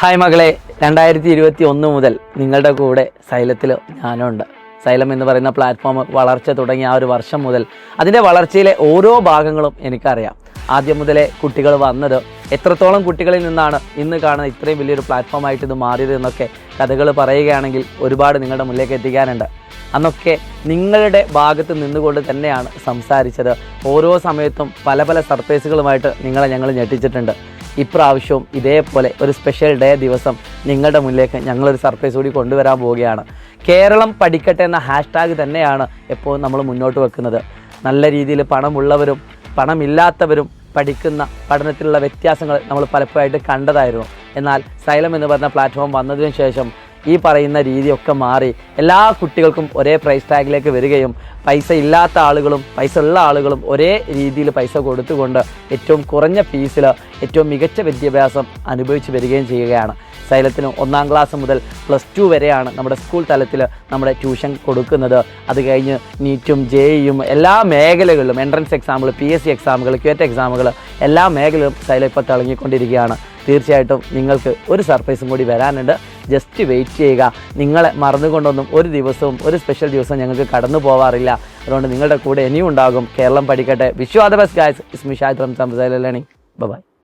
Hi മകളെ, 2021 മുതൽ നിങ്ങളുടെ കൂടെ സൈലത്തിൽ ഞാനുണ്ട്. സൈലം എന്ന് പറയുന്ന പ്ലാറ്റ്ഫോം വളർച്ച തുടങ്ങിയ ആ ഒരു വർഷം മുതൽ അതിൻ്റെ വളർച്ചയിലെ ഓരോ ഭാഗങ്ങളും എനിക്കറിയാം. ആദ്യം മുതലേ കുട്ടികൾ വന്നത്, എത്രത്തോളം കുട്ടികളിൽ നിന്നാണ് ഇന്ന് കാണുന്ന ഇത്രയും വലിയൊരു പ്ലാറ്റ്ഫോമായിട്ട് ഇത് മാറിയത് എന്നൊക്കെ കഥകൾ പറയുകയാണെങ്കിൽ ഒരുപാട് നിങ്ങളുടെ മുന്നിലേക്ക് എത്തിക്കാനുണ്ട്. അന്നൊക്കെ നിങ്ങളുടെ ഭാഗത്ത് നിന്നുകൊണ്ട് തന്നെയാണ് സംസാരിച്ചത്. ഓരോ സമയത്തും പല പല സർപ്രൈസുകളുമായിട്ട് നിങ്ങളെ ഞങ്ങൾ ഞെട്ടിച്ചിട്ടുണ്ട്. ഇപ്രാവശ്യവും ഇതേപോലെ ഒരു സ്പെഷ്യൽ ഡേ ദിവസം നിങ്ങളുടെ മുന്നിലേക്ക് ഞങ്ങളൊരു സർപ്രൈസ് കൂടി കൊണ്ടുവരാൻ പോവുകയാണ്. കേരളം പഠിക്കട്ടെ എന്ന ഹാഷ്ടാഗ് തന്നെയാണ് എപ്പോഴും നമ്മൾ മുന്നോട്ട് വെക്കുന്നത്. നല്ല രീതിയിൽ പണമുള്ളവരും പണമില്ലാത്തവരും പഠിക്കുന്ന പഠനത്തിലുള്ള വ്യത്യാസങ്ങൾ നമ്മൾ പലപ്പോഴായിട്ട് കണ്ടതായിരുന്നു. എന്നാൽ സൈലം എന്ന് പറഞ്ഞ പ്ലാറ്റ്ഫോം വന്നതിന് ശേഷം ഈ പറയുന്ന രീതിയൊക്കെ മാറി എല്ലാ കുട്ടികൾക്കും ഒരേ പ്രൈസ് ടാഗിലേക്ക് വരികയും പൈസ ഇല്ലാത്ത ആളുകളും പൈസ ഉള്ള ആളുകളും ഒരേ രീതിയിൽ പൈസ കൊടുത്തുകൊണ്ട് ഏറ്റവും കുറഞ്ഞ ഫീസിൽ ഏറ്റവും മികച്ച വിദ്യാഭ്യാസം അനുഭവിച്ച് വരികയും ചെയ്യുകയാണ്. സൈലത്തിന് 1-ാം ക്ലാസ് മുതൽ +2 വരെയാണ് നമ്മുടെ സ്കൂൾ തലത്തിൽ നമ്മുടെ ട്യൂഷൻ കൊടുക്കുന്നത്. അത് കഴിഞ്ഞ് നീറ്റും ജെയും എല്ലാ മേഖലകളിലും എൻട്രൻസ് എക്സാമുകൾ, PSC എക്സാമുകൾ, ക്യുവറ്റ് എക്സാമുകൾ എല്ലാ മേഖലയിലും സൈലം ഇപ്പോൾ തിളങ്ങിക്കൊണ്ടിരിക്കുകയാണ്. തീർച്ചയായിട്ടും നിങ്ങൾക്ക് ഒരു സർപ്രൈസും കൂടി വരാനുണ്ട്. ജസ്റ്റ് വെയിറ്റ് ചെയ്യുക. നിങ്ങളെ മറന്നുകൊണ്ടൊന്നും ഒരു ദിവസവും ഒരു സ്പെഷ്യൽ ദിവസം ഞങ്ങൾക്ക് കടന്നു പോവാറില്ല. അതുകൊണ്ട് നിങ്ങളുടെ കൂടെ ഇനിയും ഉണ്ടാകും. കേരളം പഠിക്കട്ടെ. Wish you all the best guys. It's me Shahid from Xylem Learning. By.